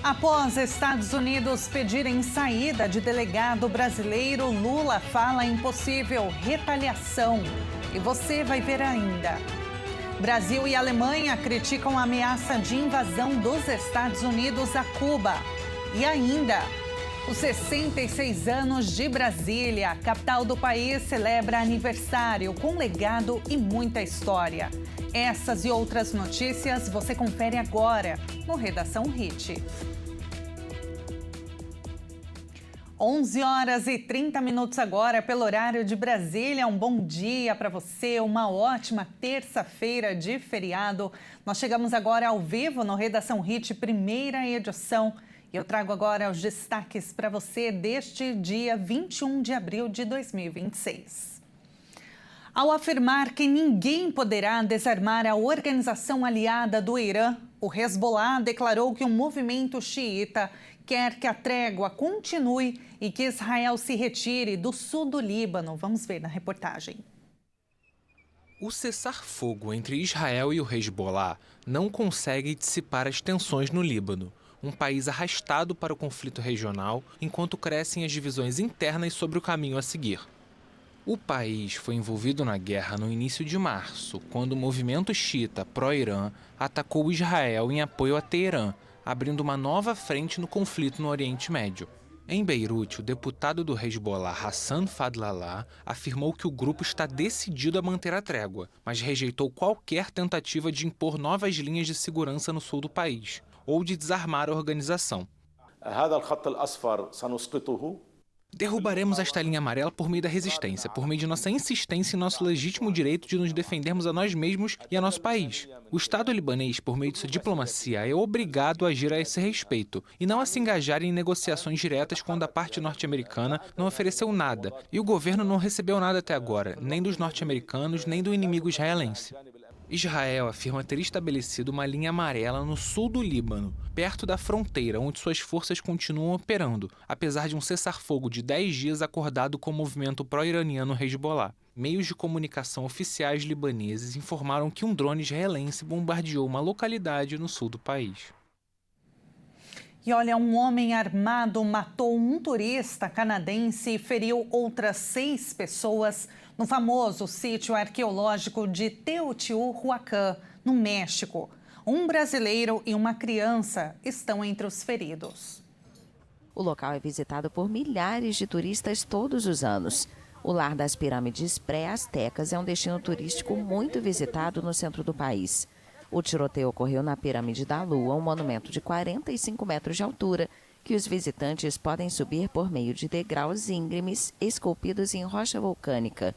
Após Estados Unidos pedirem saída de delegado brasileiro, Lula fala em possível retaliação. E você vai ver ainda. Brasil e Alemanha criticam a ameaça de invasão dos Estados Unidos a Cuba. E ainda, os 66 anos de Brasília, capital do país, celebra aniversário com legado e muita história. Essas e outras notícias você confere agora no Redação Hit. 11h30 agora, pelo horário de Brasília. Um bom dia para você, uma ótima terça-feira de feriado. Nós chegamos agora ao vivo no Redação Hit, primeira edição. E eu trago agora os destaques para você deste dia 21 de abril de 2026. Ao afirmar que ninguém poderá desarmar a organização aliada do Irã, o Hezbollah declarou que o movimento xiita quer que a trégua continue e que Israel se retire do sul do Líbano. Vamos ver na reportagem. O cessar-fogo entre Israel e o Hezbollah não consegue dissipar as tensões no Líbano, um país arrastado para o conflito regional, enquanto crescem as divisões internas sobre o caminho a seguir. O país foi envolvido na guerra no início de março, quando o movimento xiita pró-Irã atacou Israel em apoio a Teherã, abrindo uma nova frente no conflito no Oriente Médio. Em Beirute, o deputado do Hezbollah, Hassan Fadlallah, afirmou que o grupo está decidido a manter a trégua, mas rejeitou qualquer tentativa de impor novas linhas de segurança no sul do país ou de desarmar a organização. Derrubaremos esta linha amarela por meio da resistência, por meio de nossa insistência em nosso legítimo direito de nos defendermos a nós mesmos e a nosso país. O Estado libanês, por meio de sua diplomacia, é obrigado a agir a esse respeito e não a se engajar em negociações diretas quando a parte norte-americana não ofereceu nada e o governo não recebeu nada até agora, nem dos norte-americanos, nem do inimigo israelense. Israel afirma ter estabelecido uma linha amarela no sul do Líbano, perto da fronteira, onde suas forças continuam operando, apesar de um cessar-fogo de 10 dias acordado com o movimento pró-iraniano Hezbollah. Meios de comunicação oficiais libaneses informaram que um drone israelense bombardeou uma localidade no sul do país. E olha, um homem armado matou um turista canadense e feriu outras 6 pessoas no famoso sítio arqueológico de Teotihuacan, no México. Um brasileiro e uma criança estão entre os feridos. O local é visitado por milhares de turistas todos os anos. O Lar das Pirâmides Pré-Astecas é um destino turístico muito visitado no centro do país. O tiroteio ocorreu na Pirâmide da Lua, um monumento de 45 metros de altura, que os visitantes podem subir por meio de degraus íngremes esculpidos em rocha vulcânica.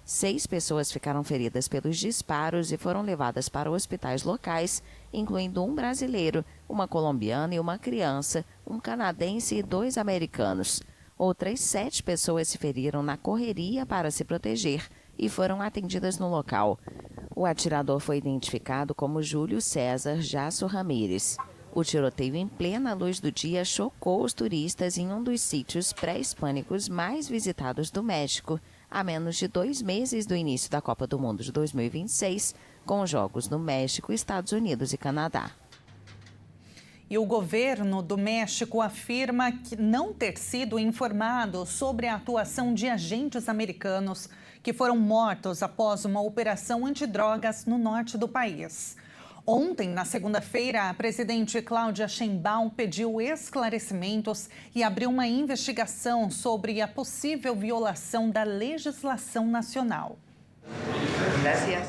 6 pessoas ficaram feridas pelos disparos e foram levadas para hospitais locais, incluindo um brasileiro, uma colombiana e uma criança, um canadense e 2 americanos. Outras 7 pessoas se feriram na correria para se proteger e foram atendidas no local. O atirador foi identificado como Júlio César Jasso Ramírez. O tiroteio em plena luz do dia chocou os turistas em um dos sítios pré-hispânicos mais visitados do México, a menos de 2 meses do início da Copa do Mundo de 2026, com jogos no México, Estados Unidos e Canadá. E o governo do México afirma que não ter sido informado sobre a atuação de agentes americanos que foram mortos após uma operação antidrogas no norte do país. Ontem, na segunda-feira, a presidente Cláudia Sheinbaum pediu esclarecimentos e abriu uma investigação sobre a possível violação da legislação nacional.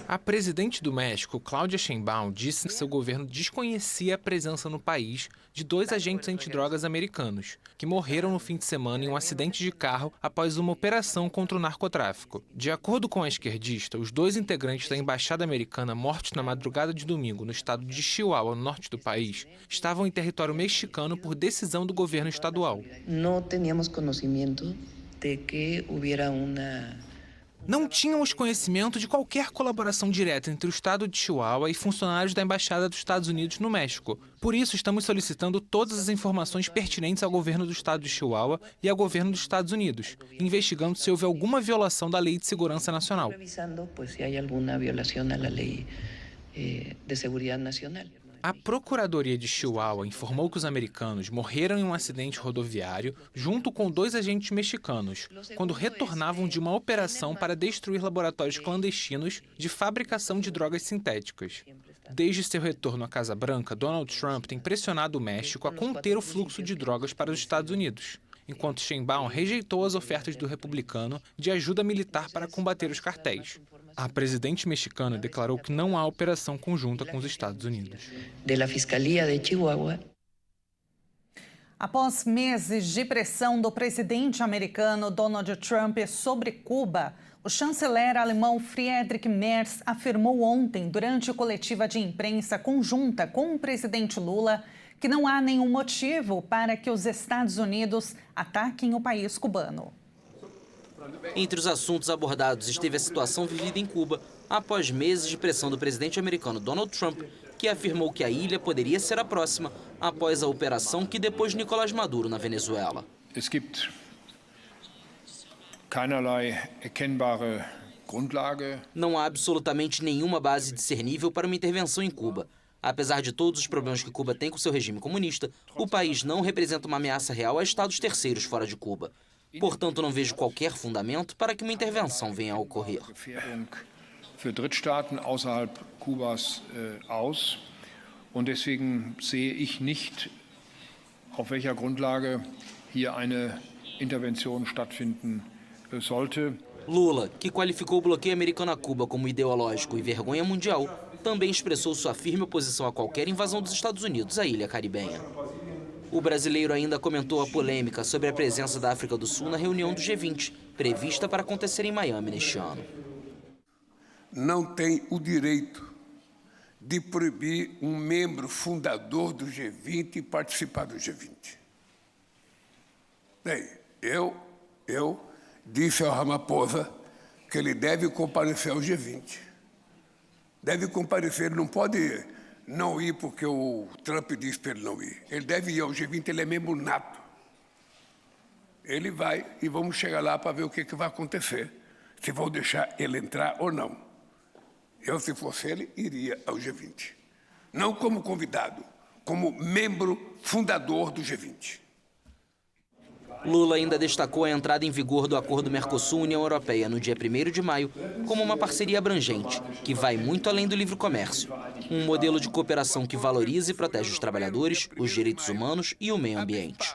A presidente do México, Cláudia Sheinbaum, disse que seu governo desconhecia a presença no país de 2 agentes antidrogas americanos, que morreram no fim de semana em um acidente de carro após uma operação contra o narcotráfico. De acordo com a esquerdista, os 2 integrantes da embaixada americana mortos na madrugada de domingo no estado de Chihuahua, no norte do país, estavam em território mexicano por decisão do governo estadual. Não tínhamos conhecimento de que houvera Não tínhamos conhecimento de qualquer colaboração direta entre o estado de Chihuahua e funcionários da Embaixada dos Estados Unidos no México. Por isso, estamos solicitando todas as informações pertinentes ao governo do estado de Chihuahua e ao governo dos Estados Unidos, investigando se houve alguma violação da Lei de Segurança Nacional. A Procuradoria de Chihuahua informou que os americanos morreram em um acidente rodoviário junto com 2 agentes mexicanos, quando retornavam de uma operação para destruir laboratórios clandestinos de fabricação de drogas sintéticas. Desde seu retorno à Casa Branca, Donald Trump tem pressionado o México a conter o fluxo de drogas para os Estados Unidos, enquanto Sheinbaum rejeitou as ofertas do republicano de ajuda militar para combater os cartéis. A presidente mexicana declarou que não há operação conjunta com os Estados Unidos. De Fiscalía de Chihuahua. Após meses de pressão do presidente americano Donald Trump sobre Cuba, o chanceler alemão Friedrich Merz afirmou ontem, durante coletiva de imprensa conjunta com o presidente Lula, que não há nenhum motivo para que os Estados Unidos ataquem o país cubano. Entre os assuntos abordados esteve a situação vivida em Cuba após meses de pressão do presidente americano Donald Trump, que afirmou que a ilha poderia ser a próxima após a operação que depôs Nicolás Maduro na Venezuela. Es gibt keinerlei erkennbare Grundlage. Não há absolutamente nenhuma base discernível para uma intervenção em Cuba. Apesar de todos os problemas que Cuba tem com seu regime comunista, o país não representa uma ameaça real a estados terceiros fora de Cuba. Portanto, não vejo qualquer fundamento para que uma intervenção venha a ocorrer. Für Drittstaaten außerhalb Kubas aus. Und deswegen sehe ich nicht, auf welcher Grundlage hier eine Intervention stattfinden sollte. Lula, que qualificou o bloqueio americano a Cuba como ideológico e vergonha mundial, também expressou sua firme oposição a qualquer invasão dos Estados Unidos à ilha caribenha. O brasileiro ainda comentou a polêmica sobre a presença da África do Sul na reunião do G20, prevista para acontecer em Miami neste ano. Não tem o direito de proibir um membro fundador do G20 participar do G20. Bem, eu disse ao Ramaphosa que ele deve comparecer ao G20. Deve comparecer, ele não pode não ir porque o Trump disse para ele não ir. Ele deve ir ao G20, ele é membro nato. Ele vai e vamos chegar lá para ver o que vai acontecer, se vão deixar ele entrar ou não. Eu, se fosse ele, iria ao G20. Não como convidado, como membro fundador do G20. Lula ainda destacou a entrada em vigor do Acordo Mercosul-União Europeia no dia 1º de maio como uma parceria abrangente, que vai muito além do livre comércio. Um modelo de cooperação que valoriza e protege os trabalhadores, os direitos humanos e o meio ambiente.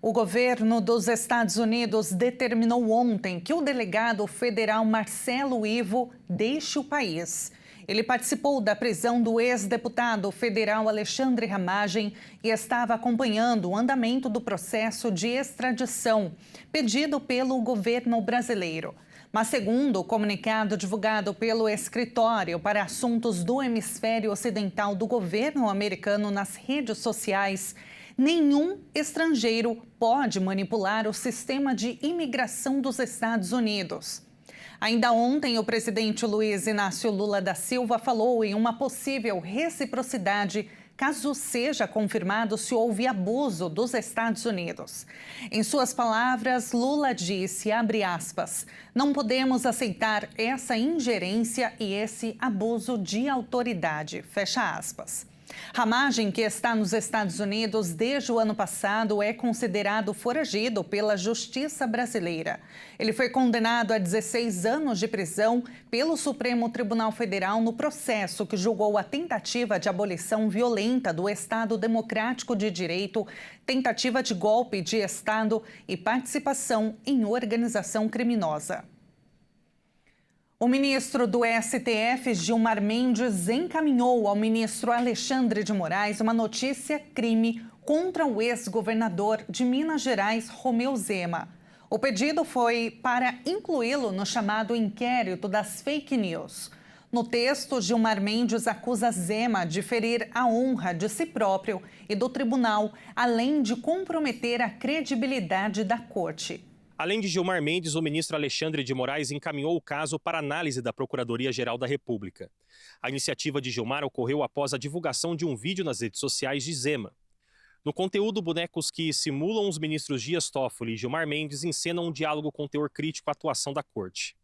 O governo dos Estados Unidos determinou ontem que o delegado federal Marcelo Ivo deixe o país. Ele participou da prisão do ex-deputado federal Alexandre Ramagem e estava acompanhando o andamento do processo de extradição pedido pelo governo brasileiro. Mas, segundo o comunicado divulgado pelo Escritório para Assuntos do Hemisfério Ocidental do governo americano nas redes sociais, nenhum estrangeiro pode manipular o sistema de imigração dos Estados Unidos. Ainda ontem, o presidente Luiz Inácio Lula da Silva falou em uma possível reciprocidade caso seja confirmado se houve abuso dos Estados Unidos. Em suas palavras, Lula disse, abre aspas, não podemos aceitar essa ingerência e esse abuso de autoridade, fecha aspas. Ramagem, que está nos Estados Unidos desde o ano passado, é considerado foragido pela Justiça brasileira. Ele foi condenado a 16 anos de prisão pelo Supremo Tribunal Federal no processo que julgou a tentativa de abolição violenta do Estado Democrático de Direito, tentativa de golpe de Estado e participação em organização criminosa. O ministro do STF, Gilmar Mendes, encaminhou ao ministro Alexandre de Moraes uma notícia-crime contra o ex-governador de Minas Gerais, Romeu Zema. O pedido foi para incluí-lo no chamado inquérito das fake news. No texto, Gilmar Mendes acusa Zema de ferir a honra de si próprio e do tribunal, além de comprometer a credibilidade da corte. Além de Gilmar Mendes, o ministro Alexandre de Moraes encaminhou o caso para análise da Procuradoria-Geral da República. A iniciativa de Gilmar ocorreu após a divulgação de um vídeo nas redes sociais de Zema. No conteúdo, bonecos que simulam os ministros Dias Toffoli e Gilmar Mendes encenam um diálogo com teor crítico à atuação da corte.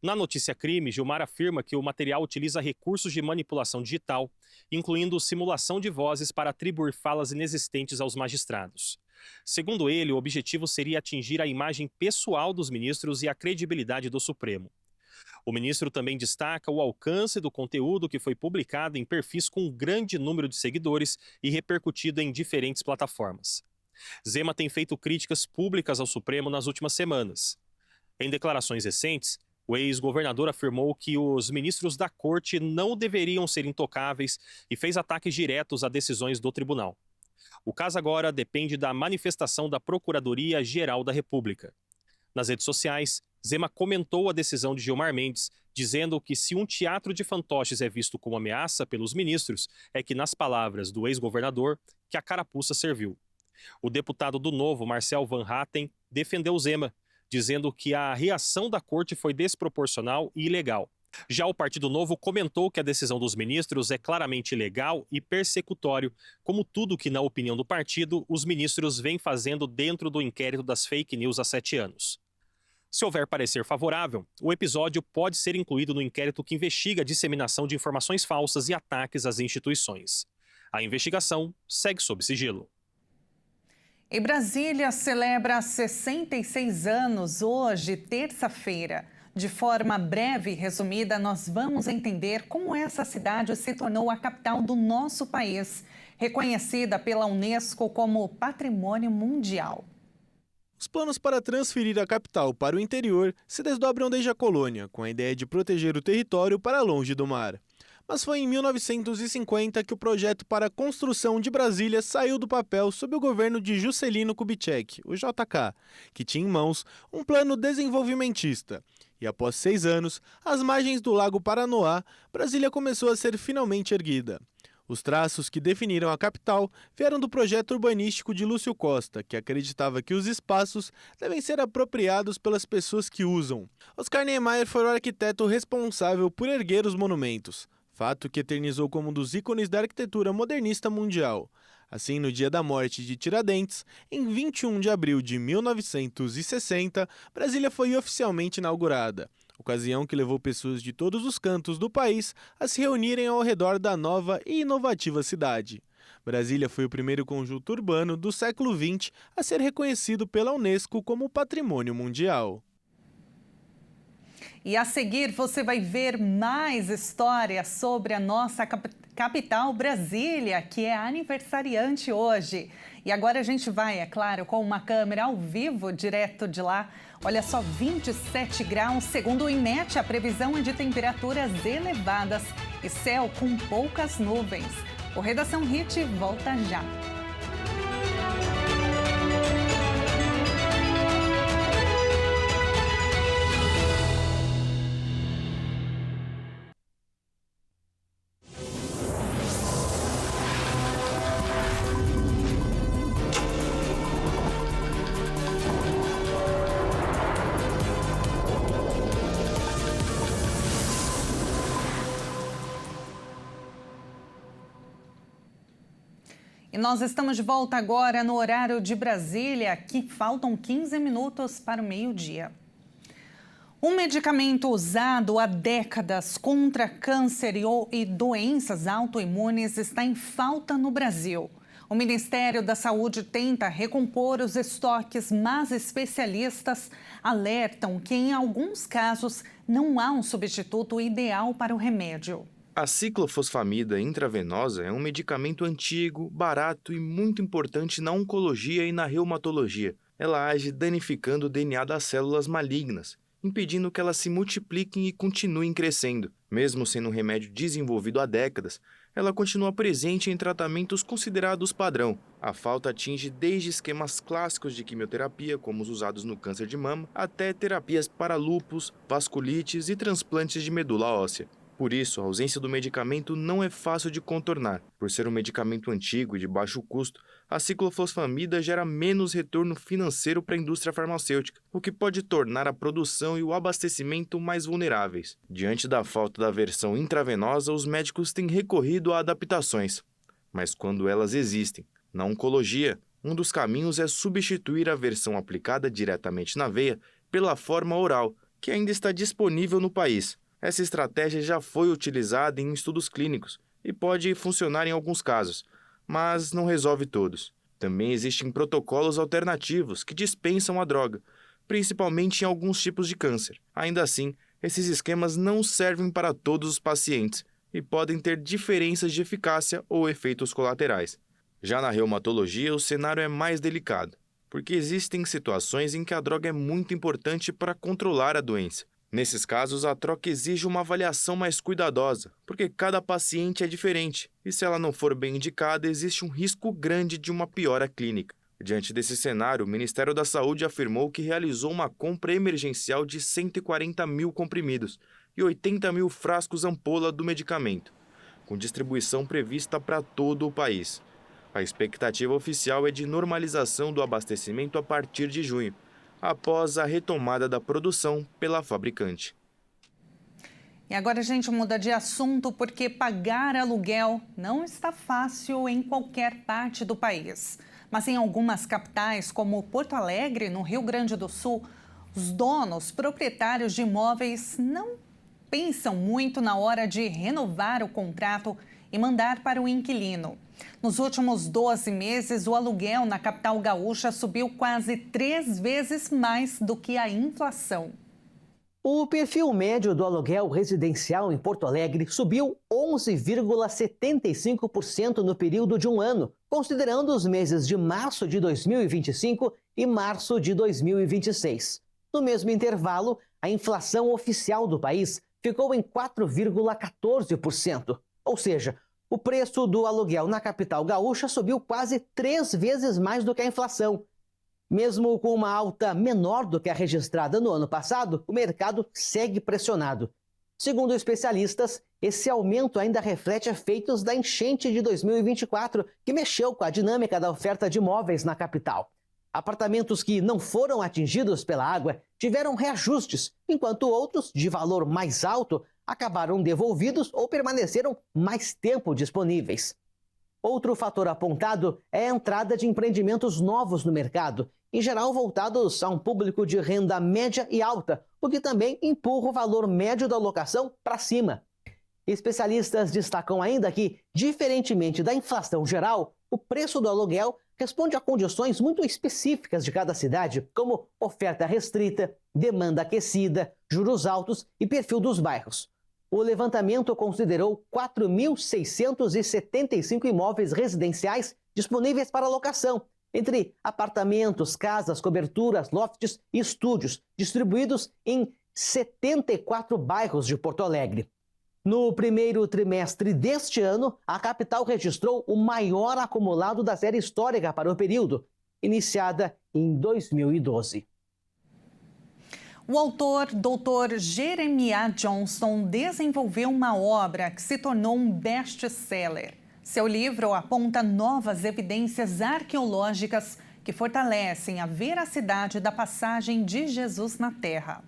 Na notícia crime, Gilmar afirma que o material utiliza recursos de manipulação digital, incluindo simulação de vozes para atribuir falas inexistentes aos magistrados. Segundo ele, o objetivo seria atingir a imagem pessoal dos ministros e a credibilidade do Supremo. O ministro também destaca o alcance do conteúdo que foi publicado em perfis com um grande número de seguidores e repercutido em diferentes plataformas. Zema tem feito críticas públicas ao Supremo nas últimas semanas. Em declarações recentes, o ex-governador afirmou que os ministros da corte não deveriam ser intocáveis e fez ataques diretos a decisões do tribunal. O caso agora depende da manifestação da Procuradoria-Geral da República. Nas redes sociais, Zema comentou a decisão de Gilmar Mendes, dizendo que se um teatro de fantoches é visto como ameaça pelos ministros, é que, nas palavras do ex-governador, que a carapuça serviu. O deputado do Novo, Marcel Van Hatten, defendeu Zema, dizendo que a reação da corte foi desproporcional e ilegal. Já o Partido Novo comentou que a decisão dos ministros é claramente ilegal e persecutório, como tudo que, na opinião do partido, os ministros vêm fazendo dentro do inquérito das fake news há 7 anos. Se houver parecer favorável, o episódio pode ser incluído no inquérito que investiga a disseminação de informações falsas e ataques às instituições. A investigação segue sob sigilo. E Brasília celebra 66 anos hoje, terça-feira. De forma breve e resumida, nós vamos entender como essa cidade se tornou a capital do nosso país, reconhecida pela Unesco como Patrimônio Mundial. Os planos para transferir a capital para o interior se desdobram desde a colônia, com a ideia de proteger o território para longe do mar. Mas foi em 1950 que o projeto para a construção de Brasília saiu do papel sob o governo de Juscelino Kubitschek, o JK, que tinha em mãos um plano desenvolvimentista. E após 6 anos, às margens do Lago Paranoá, Brasília começou a ser finalmente erguida. Os traços que definiram a capital vieram do projeto urbanístico de Lúcio Costa, que acreditava que os espaços devem ser apropriados pelas pessoas que usam. Oscar Niemeyer foi o arquiteto responsável por erguer os monumentos, fato que eternizou como um dos ícones da arquitetura modernista mundial. Assim, no dia da morte de Tiradentes, em 21 de abril de 1960, Brasília foi oficialmente inaugurada, ocasião que levou pessoas de todos os cantos do país a se reunirem ao redor da nova e inovativa cidade. Brasília foi o primeiro conjunto urbano do século XX a ser reconhecido pela Unesco como Patrimônio Mundial. E a seguir você vai ver mais histórias sobre a nossa capital, Brasília, que é aniversariante hoje. E agora a gente vai, é claro, com uma câmera ao vivo, direto de lá. Olha só, 27 graus, segundo o IMET, a previsão é de temperaturas elevadas e céu com poucas nuvens. O Redação Hit volta já. E nós estamos de volta agora no horário de Brasília, que faltam 15 minutos para o meio-dia. Um medicamento usado há décadas contra câncer e doenças autoimunes está em falta no Brasil. O Ministério da Saúde tenta recompor os estoques, mas especialistas alertam que, em alguns casos, não há um substituto ideal para o remédio. A ciclofosfamida intravenosa é um medicamento antigo, barato e muito importante na oncologia e na reumatologia. Ela age danificando o DNA das células malignas, impedindo que elas se multipliquem e continuem crescendo. Mesmo sendo um remédio desenvolvido há décadas, ela continua presente em tratamentos considerados padrão. A falta atinge desde esquemas clássicos de quimioterapia, como os usados no câncer de mama, até terapias para lúpus, vasculites e transplantes de medula óssea. Por isso, a ausência do medicamento não é fácil de contornar. Por ser um medicamento antigo e de baixo custo, a ciclofosfamida gera menos retorno financeiro para a indústria farmacêutica, o que pode tornar a produção e o abastecimento mais vulneráveis. Diante da falta da versão intravenosa, os médicos têm recorrido a adaptações. Mas quando elas existem, na oncologia, um dos caminhos é substituir a versão aplicada diretamente na veia pela forma oral, que ainda está disponível no país. Essa estratégia já foi utilizada em estudos clínicos e pode funcionar em alguns casos, mas não resolve todos. Também existem protocolos alternativos que dispensam a droga, principalmente em alguns tipos de câncer. Ainda assim, esses esquemas não servem para todos os pacientes e podem ter diferenças de eficácia ou efeitos colaterais. Já na reumatologia, o cenário é mais delicado, porque existem situações em que a droga é muito importante para controlar a doença. Nesses casos, a troca exige uma avaliação mais cuidadosa, porque cada paciente é diferente, e se ela não for bem indicada, existe um risco grande de uma piora clínica. Diante desse cenário, o Ministério da Saúde afirmou que realizou uma compra emergencial de 140 mil comprimidos e 80 mil frascos ampola do medicamento, com distribuição prevista para todo o país. A expectativa oficial é de normalização do abastecimento a partir de junho, após a retomada da produção pela fabricante. E agora a gente muda de assunto porque pagar aluguel não está fácil em qualquer parte do país. Mas em algumas capitais, como Porto Alegre, no Rio Grande do Sul, os donos, proprietários de imóveis não pensam muito na hora de renovar o contrato e mandar para o inquilino. Nos últimos 12 meses, o aluguel na capital gaúcha subiu quase 3 vezes mais do que a inflação. O perfil médio do aluguel residencial em Porto Alegre subiu 11,75% no período de um ano, considerando os meses de março de 2025 e março de 2026. No mesmo intervalo, a inflação oficial do país ficou em 4,14%, ou seja, o preço do aluguel na capital gaúcha subiu quase 3 vezes mais do que a inflação. Mesmo com uma alta menor do que a registrada no ano passado, o mercado segue pressionado. Segundo especialistas, esse aumento ainda reflete efeitos da enchente de 2024, que mexeu com a dinâmica da oferta de imóveis na capital. Apartamentos que não foram atingidos pela água tiveram reajustes, enquanto outros, de valor mais alto, acabaram devolvidos ou permaneceram mais tempo disponíveis. Outro fator apontado é a entrada de empreendimentos novos no mercado, em geral voltados a um público de renda média e alta, o que também empurra o valor médio da locação para cima. Especialistas destacam ainda que, diferentemente da inflação geral, o preço do aluguel responde a condições muito específicas de cada cidade, como oferta restrita, demanda aquecida, juros altos e perfil dos bairros. O levantamento considerou 4.675 imóveis residenciais disponíveis para locação, entre apartamentos, casas, coberturas, lofts e estúdios, distribuídos em 74 bairros de Porto Alegre. No primeiro trimestre deste ano, a capital registrou o maior acumulado da série histórica para o período, iniciada em 2012. O autor, Dr. Jeremiah Johnston, desenvolveu uma obra que se tornou um best-seller. Seu livro aponta novas evidências arqueológicas que fortalecem a veracidade da passagem de Jesus na Terra.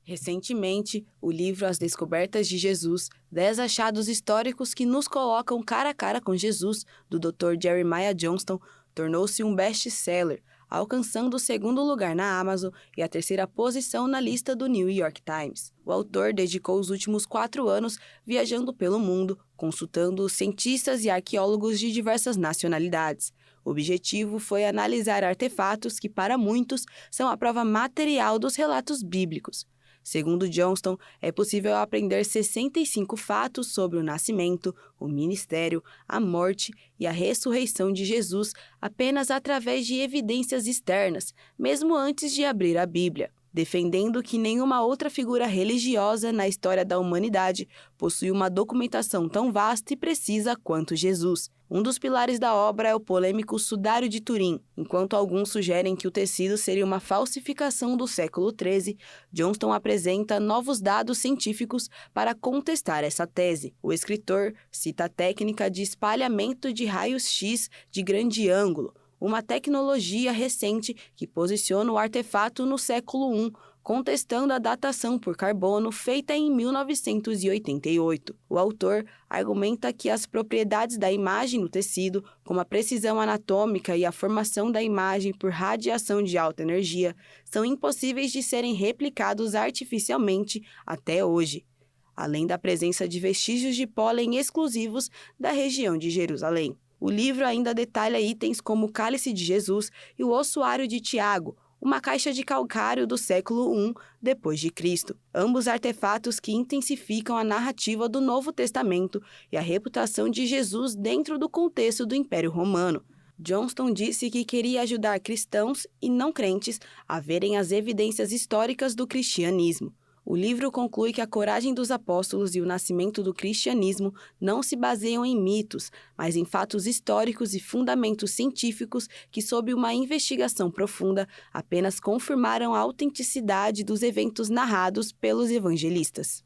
Recentemente, o livro As Descobertas de Jesus, 10 achados históricos que nos colocam cara a cara com Jesus, do Dr. Jeremiah Johnston, tornou-se um best-seller, alcançando o 2º lugar na Amazon e a 3ª posição na lista do New York Times. O autor dedicou os últimos 4 anos viajando pelo mundo, consultando cientistas e arqueólogos de diversas nacionalidades. O objetivo foi analisar artefatos que, para muitos, são a prova material dos relatos bíblicos. Segundo Johnston, é possível aprender 65 fatos sobre o nascimento, o ministério, a morte e a ressurreição de Jesus apenas através de evidências externas, mesmo antes de abrir a Bíblia, defendendo que nenhuma outra figura religiosa na história da humanidade possui uma documentação tão vasta e precisa quanto Jesus. Um dos pilares da obra é o polêmico Sudário de Turim. Enquanto alguns sugerem que o tecido seria uma falsificação do século XIII, Johnston apresenta novos dados científicos para contestar essa tese. O escritor cita a técnica de espalhamento de raios-x de grande ângulo, uma tecnologia recente que posiciona o artefato no século I, contestando a datação por carbono feita em 1988. O autor argumenta que as propriedades da imagem no tecido, como a precisão anatômica e a formação da imagem por radiação de alta energia, são impossíveis de serem replicados artificialmente até hoje, além da presença de vestígios de pólen exclusivos da região de Jerusalém. O livro ainda detalha itens como o cálice de Jesus e o ossuário de Tiago, uma caixa de calcário do século I d.C., ambos artefatos que intensificam a narrativa do Novo Testamento e a reputação de Jesus dentro do contexto do Império Romano. Johnston disse que queria ajudar cristãos e não crentes a verem as evidências históricas do cristianismo. O livro conclui que a coragem dos apóstolos e o nascimento do cristianismo não se baseiam em mitos, mas em fatos históricos e fundamentos científicos que, sob uma investigação profunda, apenas confirmaram a autenticidade dos eventos narrados pelos evangelistas.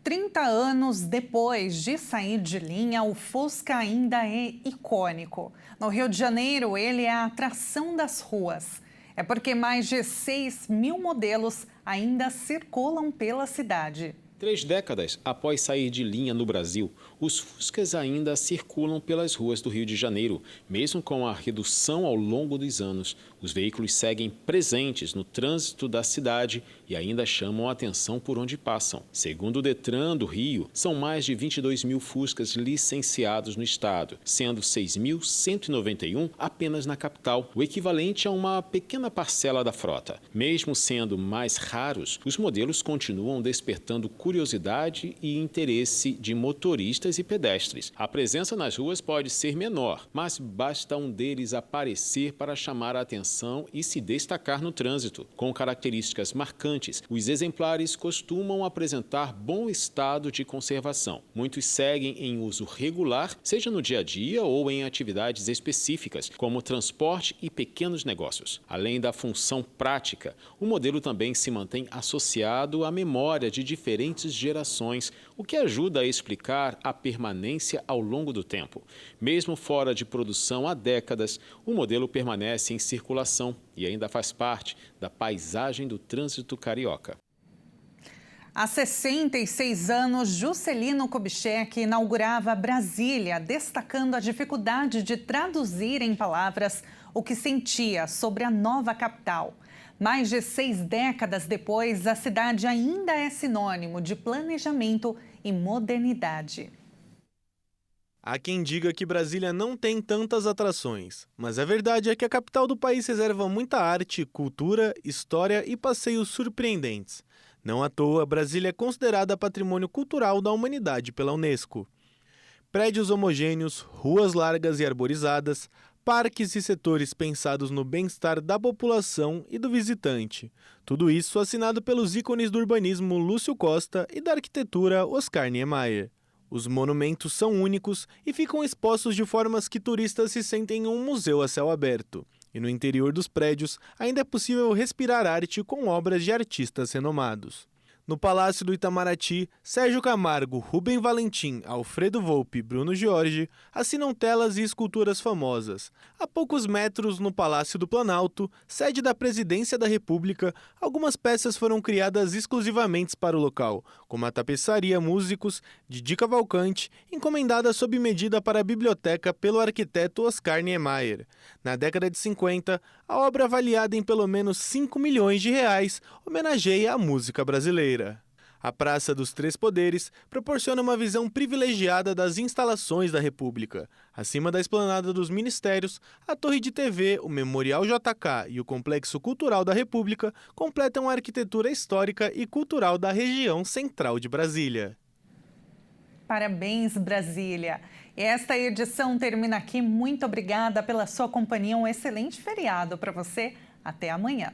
30 anos depois de sair de linha, o Fusca ainda é icônico. No Rio de Janeiro, ele é a atração das ruas. É porque mais de 6 mil modelos ainda circulam pela cidade. 3 décadas após sair de linha no Brasil, os Fuscas ainda circulam pelas ruas do Rio de Janeiro. Mesmo com a redução ao longo dos anos, os veículos seguem presentes no trânsito da cidade e ainda chamam a atenção por onde passam. Segundo o Detran do Rio, são mais de 22 mil Fuscas licenciados no estado, sendo 6.191 apenas na capital, o equivalente a uma pequena parcela da frota. Mesmo sendo mais raros, os modelos continuam despertando curiosidade e interesse de motoristas e pedestres. A presença nas ruas pode ser menor, mas basta um deles aparecer para chamar a atenção e se destacar no trânsito. Com características marcantes, os exemplares costumam apresentar bom estado de conservação. Muitos seguem em uso regular, seja no dia a dia ou em atividades específicas, como transporte e pequenos negócios. Além da função prática, o modelo também se mantém associado à memória de diferentes gerações, o que ajuda a explicar a permanência ao longo do tempo. Mesmo fora de produção há décadas, o modelo permanece em circulação e ainda faz parte da paisagem do trânsito carioca. Há 66 anos, Juscelino Kubitschek inaugurava Brasília, destacando a dificuldade de traduzir em palavras o que sentia sobre a nova capital. Mais de 6 décadas depois, a cidade ainda é sinônimo de planejamento e modernidade. Há quem diga que Brasília não tem tantas atrações, mas a verdade é que a capital do país reserva muita arte, cultura, história e passeios surpreendentes. Não à toa, Brasília é considerada patrimônio cultural da humanidade pela Unesco. Prédios homogêneos, ruas largas e arborizadas, parques e setores pensados no bem-estar da população e do visitante. Tudo isso assinado pelos ícones do urbanismo Lúcio Costa e da arquitetura Oscar Niemeyer. Os monumentos são únicos e ficam expostos de formas que turistas se sentem em um museu a céu aberto. E no interior dos prédios ainda é possível respirar arte com obras de artistas renomados. No Palácio do Itamaraty, Sérgio Camargo, Rubem Valentim, Alfredo Volpi e Bruno Jorge assinam telas e esculturas famosas. A poucos metros, no Palácio do Planalto, sede da Presidência da República, algumas peças foram criadas exclusivamente para o local, como a tapeçaria Músicos, de Didi Cavalcante, encomendada sob medida para a biblioteca pelo arquiteto Oscar Niemeyer. Na década de 50, a obra avaliada em pelo menos 5 milhões de reais homenageia a música brasileira. A Praça dos Três Poderes proporciona uma visão privilegiada das instalações da República. Acima da esplanada dos ministérios, a Torre de TV, o Memorial JK e o Complexo Cultural da República completam a arquitetura histórica e cultural da região central de Brasília. Parabéns, Brasília! Esta edição termina aqui. Muito obrigada pela sua companhia. Um excelente feriado para você. Até amanhã.